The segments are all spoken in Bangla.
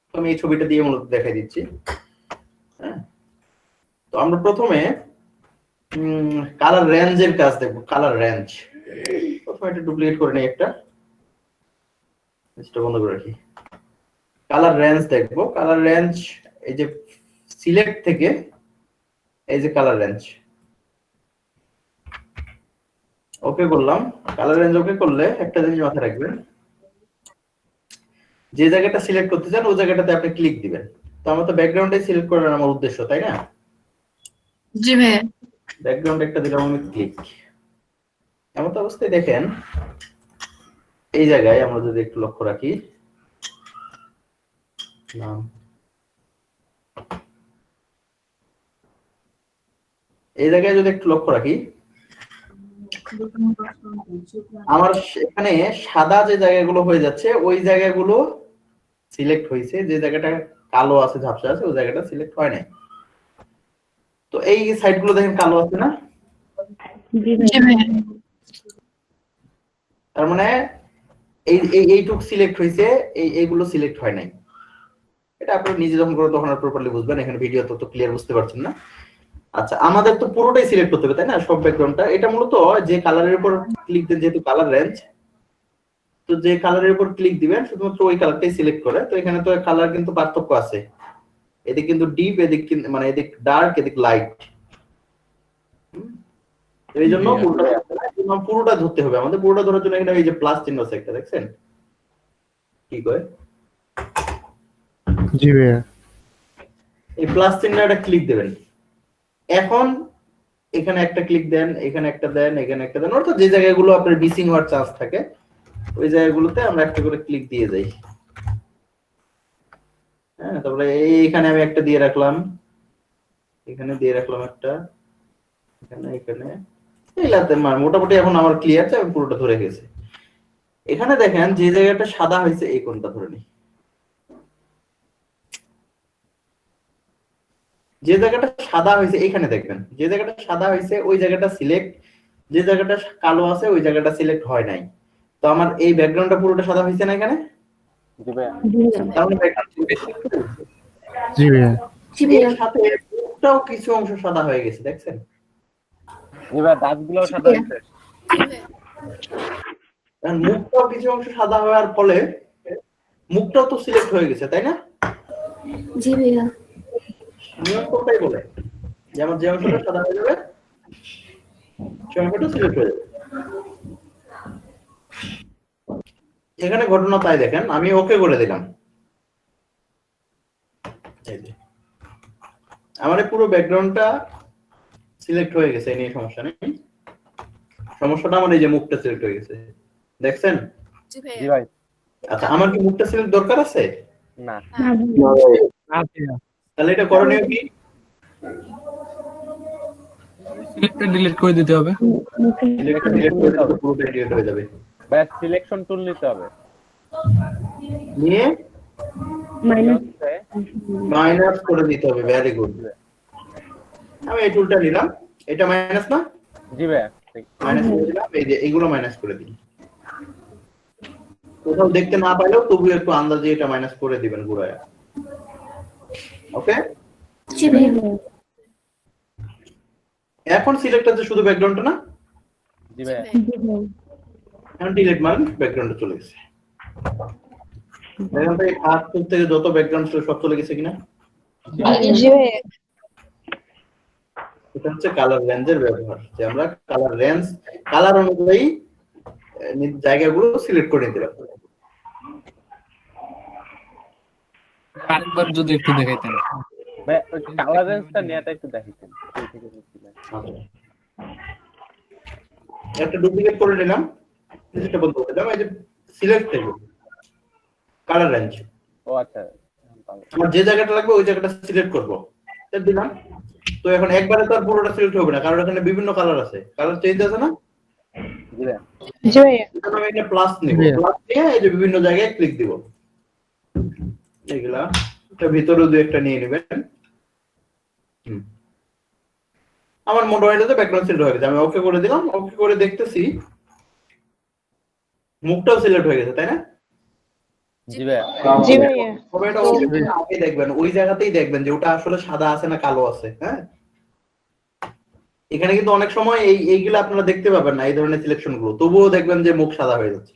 তো আমি এই ছবিটা দিয়ে মূলত দেখাই দিচ্ছি। হ্যাঁ, তো আমরা প্রথমে কালার রেঞ্জের কাজ দেখবো। কালার রেঞ্জ প্রথমে একটা ডুপ্লিকেট করে নেই, একটা বন্ধ করে রাখি। কালার রেঞ্জ দেখবো। কালার রেঞ্জ এই যে সিলেক্ট থেকে এই যে কালার রেঞ্জ ওকে করলাম। কালার রেঞ্জ ওকে করলে একটা জিনিস মাথায় রাখবেন, যে জায়গাটা সিলেক্ট করতে চান ওই জায়গাটাতে আপনি ক্লিক দিবেন। তো আমার তো ব্যাকগ্রাউন্ডে সিলেক্ট করার আমার উদ্দেশ্য, তাই না? জি ভাই। ব্যাকগ্রাউন্ড একটা দিলাম আমি ক্লিক। এমন অবস্থায় দেখেন এই জায়গায় আমরা যদি একটু লক্ষ্য রাখি, এই জায়গায় যদি একটু লক্ষ্য রাখি, আমার এখানে সাদা যে জায়গাগুলো হয়ে যাচ্ছে ওই জায়গাগুলো সিলেক্ট হয়েছে, যে জায়গাটা কালো আছে ঝাপসা আছে ওই জায়গাটা সিলেক্ট হয় নাই। তো এই সাইডগুলো দেখেন কালো আছে না? তার মানে এইটুক সিলেক্ট হয়েছে, এইগুলো সিলেক্ট হয় নাই। এটা আপনি নিজে যখন করে তখন আর প্রপারলি বুঝবেন, এখানে ভিডিও তো ক্লিয়ার বুঝতে পারছেন না। আচ্ছা, আমাদের তো পুরোটাই সিলেক্ট করতে হবে, তাই না? সব ব্যাকগ্রাউন্ডটা। এটা মূলত যে কালারের উপর ক্লিক দেন, যেহেতু কালার রেঞ্জ, তো যে কালারের উপর ক্লিক দিবেন শুধুমাত্র ওই কালারটাই সিলেক্ট করে। তো এখানে তো কালার কিন্তু পার্থক্য আছে, এদিক কিন্তু ডিপ, এদিক মানে এদিক ডার্ক, এদিক লাইট। এই জন্য পুরোটা ধরতে হবে আমাদের। পুরোটা ধরার জন্য এখানে এই যে প্লাস চিহ্ন আছে একটা, দেখছেন কি কয়? জি ভাইয়া। এই প্লাস চিহ্নটা ক্লিক দেবেন। এখন এখানে একটা ক্লিক দেন, এখানে একটা দেন, এখানে একটা দেন, অর্থাৎ যে জায়গাগুলো আপনার মিসিং হওয়ার চান্স থাকে ওই জায়গাগুলোতে আমরা একটা করে ক্লিক দিয়ে যাই। হ্যাঁ, তারপরে এইখানে আমি একটা দিয়ে রাখলাম, এখানে দিয়ে রাখলাম একটা, এখানে এখানে এইলাতে মোটামুটি এখন আমার ক্লিয়ার আছে, আমি পুরোটা ধরে গেছে। এখানে দেখেন যে জায়গাটা সাদা হয়েছে এই কোণটা ধরে নিই। যে জায়গাটা সাদা হয়েছে এখানে দেখবেন, যে জায়গাটা সাদা হয়েছে ওই জায়গাটা সিলেক্ট, যে জায়গাটা কালো আছে ওই জায়গাটা সিলেক্ট হয় নাই। তো আমার এই ব্যাকগ্রাউন্ডটা পুরোটা সাদা হয়েছে না এখানে? জি ভাইয়া। জি ভাইয়া। জি ভাইয়া। সাথে মুখটাও কিছু অংশ সাদা হয়ে গেছে, দেখছেন? জি ভাইয়া, দাঁতগুলোও সাদা হয়েছে। মুখটাও কিছু অংশ সাদা হওয়ার ফলে মুখটাও তো সিলেক্ট হয়ে গেছে, তাই না? জি ভাইয়া। নিয়ম কোনটাই বলে যে আমার যে অংশটা সাদা হয়ে যাবে সে অংশটা সিলেক্ট হয়ে যাবে। এখানে ঘটনা তাই দেখেন, আমি ওকে করে দিলাম, আমার পুরো ব্যাকগ্রাউন্ডটা সিলেক্ট হয়ে গেছে, এই নিয়ে সমস্যা নেই। সমস্যাটা আমার এই যে মুখটা সিলেক্ট হয়ে গেছে, দেখছেন? জি ভাই। আচ্ছা, আমার কি মুখটা সিলেক্ট দরকার আছে? না। তাহলে এটা করণীয় কি? সিলেক্টটা ডিলিট করে দিতে হবে। সিলেক্টটা ডিলিট করে দিলে পুরোটা ডিলিট হয়ে যাবে। ভাই, সিলেকশন টুল নিতে হবে, নিয়ে মাইনাস করে দিতে হবে। Very good. আমি এই টুলটা নিলাম, এটা মাইনাস না? জি ভাই, মাইনাস করে দিলাম। এই যে এগুলো মাইনাস করে দিই, কোথাও দেখতে না পাইলেও তবু একটু আন্দাজে এটা মাইনাস করে দিবেন ঘুরায়। ওকে, জি ভাইয়া। এখন সিলেক্ট আছে শুধু ব্যাকগ্রাউন্ডটা না? জি ভাই। এখন ডিলিট মারেন, ব্যাকগ্রাউন্ডে চলে গেছে। দেখেন তো এই হাত থেকে যত ব্যাকগ্রাউন্ড ছিল সব চলে গেছে কিনা? জি ভাইয়া। এটা হচ্ছে কালার রেঞ্জের ব্যবহার, যে আমরা কালার রেঞ্জ কালার অনুযায়ী জায়গাগুলো সিলেক্ট করে নিতে পারবো। আরেকবার যদি একটু দেখাইতেন। ভাই, কালার রেঞ্জটা নিয়েটা একটু দেখাইতেন। একটা ডুপ্লিকেট করে নিলাম, যেটা বলতে বললাম, এই যে সিলেক্ট থেকে কালার রেঞ্জ। ও আচ্ছা, আমার যে জায়গাটা লাগবে ওই জায়গাটা সিলেক্ট করব, এটা দিলাম। তো এখন একবারে তো আর পুরোটা সিলেক্ট হবে না, কারণ এখানে বিভিন্ন কালার আছে, কালার চেঞ্জ আছে না? জি ভাই। জি ভাইয়া। এখন আমি একটা প্লাস নিব, প্লাস নিয়ে এই যে বিভিন্ন জায়গায় ক্লিক দিব। এইগুলা এটা ভিতরে দুই একটা নিয়ে নেবেন। আমার মোবাইলটাতে ব্যাকগ্রাউন্ড সিলেক্ট হয়ে গেছে, আমি ওকে করে দিলাম। ওকে করে দেখতেছি মুখটাও সিলেক্ট হয়ে গেছে, তাই না? জি ভাইয়া জি ভাইয়া তবে এটা অবশ্যই আগে দেখবেন, ওই জায়গাতেই দেখবেন যে ওটা আসলে সাদা আছে না কালো আছে। হ্যাঁ, এখানে কিন্তু অনেক সময় এইগুলো আপনারা দেখতে পাবেন না, এই ধরনের সিলেকশন গুলো, তবুও দেখবেন যে মুখ সাদা হয়ে যাচ্ছে।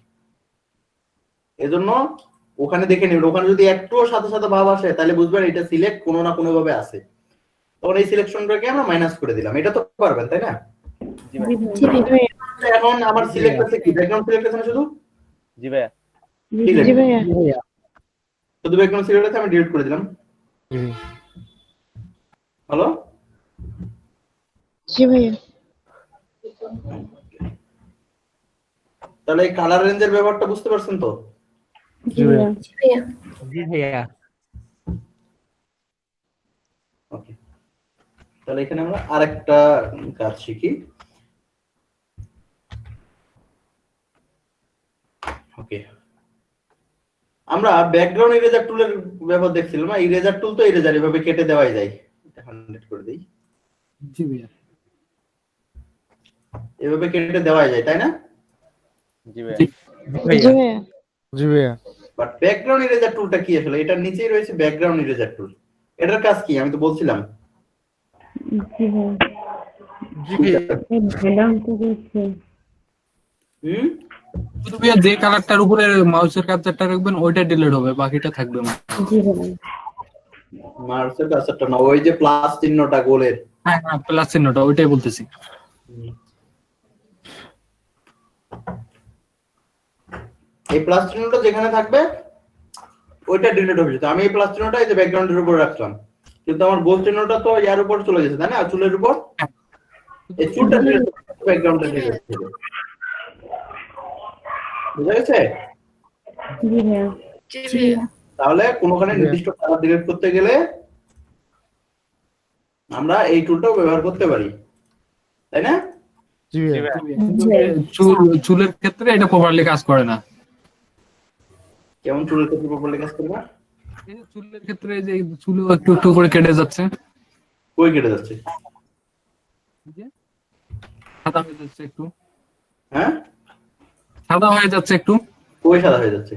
এজন্য ওখানে দেখে নেবেন, ওখানে যদি একটুও সাদা সাদা ভাব আসে তাহলে বুঝবেন এটা সিলেক্ট কোনো না কোনো ভাবে আছে। তখন এই সিলেকশনটাকে আমরা মাইনাস করে দিলাম। এটা তো পারবেন তাই না? জি ভাইয়া জি ভাইয়া এখন আমার সিলেক্ট আছে কি, ব্যাকগ্রাউন্ড সিলেক্ট আছে না শুধু? জি ভাইয়া Delete। জি ভাইয়া শুধু ব্যাকগ্রাউন্ড সিলেক্ট আছে, আমি ডিলিট করে দিলাম। হ্যালো, জি ভাইয়া তাহলে এই কালার রেঞ্জের ব্যাপারটা বুঝতে পারছেন তো? জি ভাইয়া জি ভাইয়া ওকে, তাহলে এখানে আমরা আরেকটা কাজ শিখি। ওকে, আমরা ব্যাকগ্রাউন্ড ইরেজার টুলের ব্যবহার দেখছিলাম না। ইরেজার টুল তো ইরেজার এভাবে কেটে দেওয়াই যায়। এটা 100 করে দেই, জি ভাইয়া এভাবে কেটে দেওয়াই যায় তাই না? জি ভাইয়া জি ভাইয়া জি ভাইয়া বাট ব্যাকগ্রাউন্ড ইরেজার টুলটা কি আসলে? এটার নিচেই রয়েছে ব্যাকগ্রাউন্ড ইরেজার টুল। এটার কাজ কি আমি তো বলছিলাম। জি ভাইয়া হুম, শুধু ভাইয়া যে কালারটার উপরে মাউসের কার্সারটা রাখবেন ওইটা ডিলিট হবে, বাকিটা থাকবে না। মার্সের কাছেরটা না, ওই যে প্লাস চিহ্নটা গোলের। হ্যাঁ হ্যাঁ, প্লাস চিহ্নটা ওইটাই বলতেছি। এই প্লাস চিহ্নটা যেখানে থাকবে ওইটা ডিলিট হবে। তো আমি এই প্লাস চিহ্নটা এই যে ব্যাকগ্রাউন্ডের উপর রাখলাম, কিন্তু আমার গোল চিহ্নটা তো ইয়ার উপর চলে গেছে তাই না, চুলের উপর। এই চুলটা ডিলিট হবে, ব্যাকগ্রাউন্ডটা ডিলিট হবে। বুঝা গেছে? তাহলে কোনখানে নির্দিষ্ট কালার ডিলিট করতে গেলে আমরা এই টুলটাও ব্যবহার করতে পারি তাই না? জি জি ভাইয়া ভাইয়া চুলের ক্ষেত্রে এটা প্রপারলি কাজ করে না। কেমন চুলের ক্ষেত্রে প্রপারলি কাজ করবে? এই যে চুলের ক্ষেত্রে এই যে চুলও একটু একটু করে কেটে যাচ্ছে, কই কেটে যাচ্ছে? এই যে সাদা হয়ে যাচ্ছে একটু, হ্যাঁ, সাদা হয়ে যাচ্ছে একটু, কই সাদা হয়ে যাচ্ছে?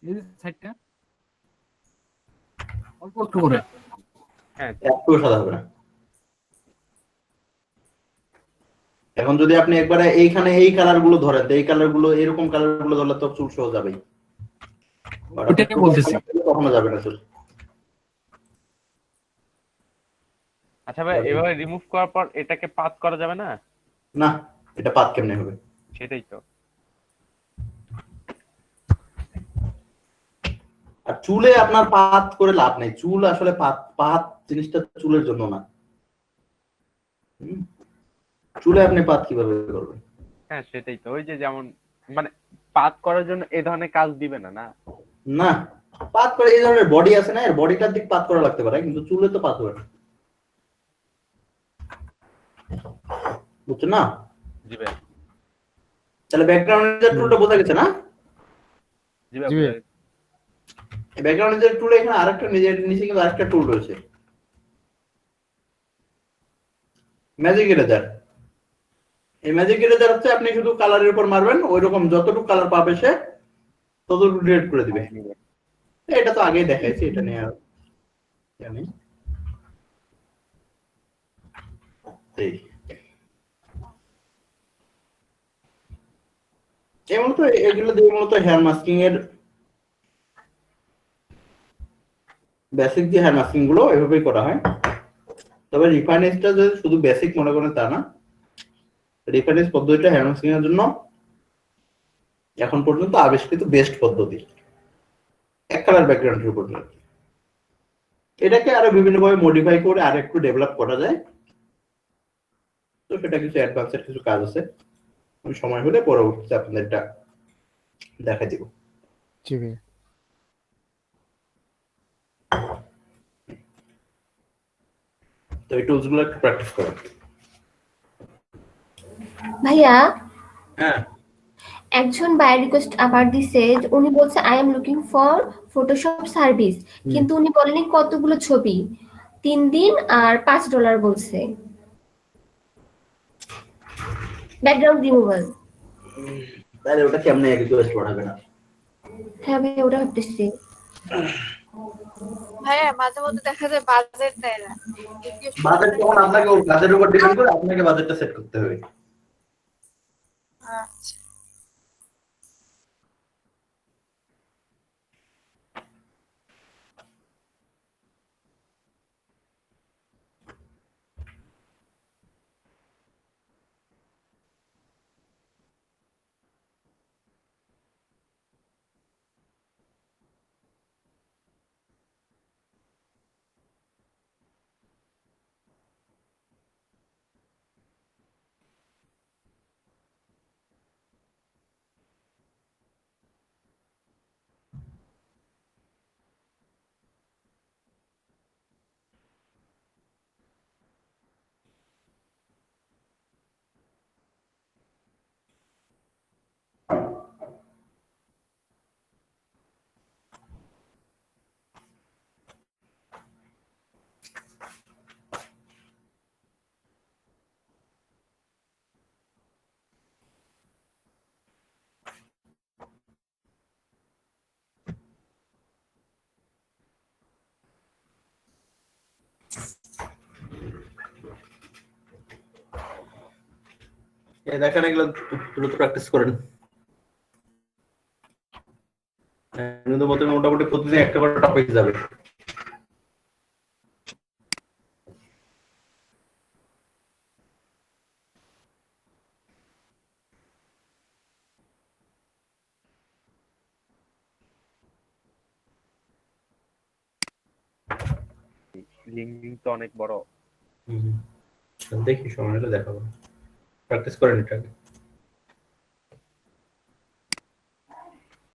এই যে সাইডটা অল্প একটু করে। হ্যাঁ একটু সাদা হবে না। এখন যদি আপনি একবারে এইখানে এই কালার গুলো ধরেন, তো এই কালার গুলো এরকম কালার গুলো ধরলে তো চুল সহ যাবেই। ওইটাই বলতেছি। কখনো যাবে না চুল। আচ্ছা ভাই, এভাবে রিমুভ করার পর এটাকে পাত করা যাবে না? না, এটা পাত কেমনে হবে? সেটাই তো। আর চুলে আপনার পাত করে লাভ নেই। চুল আসলে পাত পাত জিনিসটা চুলের জন্য না। চুলে আপনি পাত কিভাবে করবেন? হ্যাঁ সেটাই তো, ওই যে যেমন মানে পাত করার জন্য এই ধরনের কাজ দিবে না না? না, পাত করে এই ধরনের বডি আছে না, এর বডিটার দিক পাত করা লাগতে পারে, কিন্তু চুলে তো পাত হবে না। বুঝছেন না? জি ভাইয়া তাহলে ব্যাকগ্রাউন্ডের টুলটা বোঝা গেছে না? জি ভাইয়া জি ভাইয়া। বুঝা গেছে। এই ব্যাকগ্রাউন্ডের টুলে এখানে আরেকটা নিজের নিচে কিন্তু আরেকটা টুল রয়েছে, ম্যাজিক ইরেজার। এই ম্যাজিক ইরেজার হচ্ছে আপনি শুধু কালারের উপর মারবেন, ওইরকম যতটুকু কালার পাবে সে ততটুকু ডিলিট করে দিবে। এটা তো আগেই দেখাইছি, এটা নিয়ে আর জানি। এই মূলত এগুলো দিয়ে মূলত হেয়ার মাস্কিং এর বেসিক যে হেয়ার মাস্কিং গুলো এভাবেই করা হয়। তবে রিফাইনেসটা যদি শুধু বেসিক মনে করেন তা না, রিফাইনেস পদ্ধতিটা হেয়ার মাস্কিং এর জন্য এখন পর্যন্ত আবিষ্কৃত বেস্ট পদ্ধতি, এক কালার ব্যাকগ্রাউন্ডের উপর। এটাকে আরো বিভিন্ন ভাবে মডিফাই করে আর একটু ডেভেলপ করা যায়, তো সেটা কিছু অ্যাডভান্সের কিছু কাজ আছে, আমি সময় হলে পরবর্তীতে আপনাদের এটা দেখাই দিব। জি ভাইয়া তো এই টুলস গুলো একটু প্র্যাকটিস করেন। ভাইয়া হ্যাঁ, একজন বাই রিকোয়েস্ট আবার দিছে যে উনি বলছে I am looking for Photoshop service, কিন্তু উনি বলেনি কতগুলো ছবি, 3 দিন আর $5 বলছে ব্যাকগ্রাউন্ড রিমুভাল। তাহলে ওটা কেমনে রিকোয়েস্ট পাঠাবে না? হ্যাঁ ভাই, ওটা ভাবতেছি। ভাইয়া মাঝে মধ্যে দেখা যায় বাজেট দেয় না, জিজ্ঞেস বাজেট করতে তখন আপনাকে ওর কাজের উপর ডিপেন্ড করে, আপনাকে বাজেটটা সেট করতে হবে। আচ্ছা। এই দেখেন, এগুলো দ্রুত প্র্যাকটিস করেন। ন্যূনতম মোটামুটি প্রতিদিন একটা করে টপিক যাবে। লিঙ্ক তো অনেক বড়। দেখি সময় হলে দেখাবো, প্র্যাকটিস করেন এটাকে।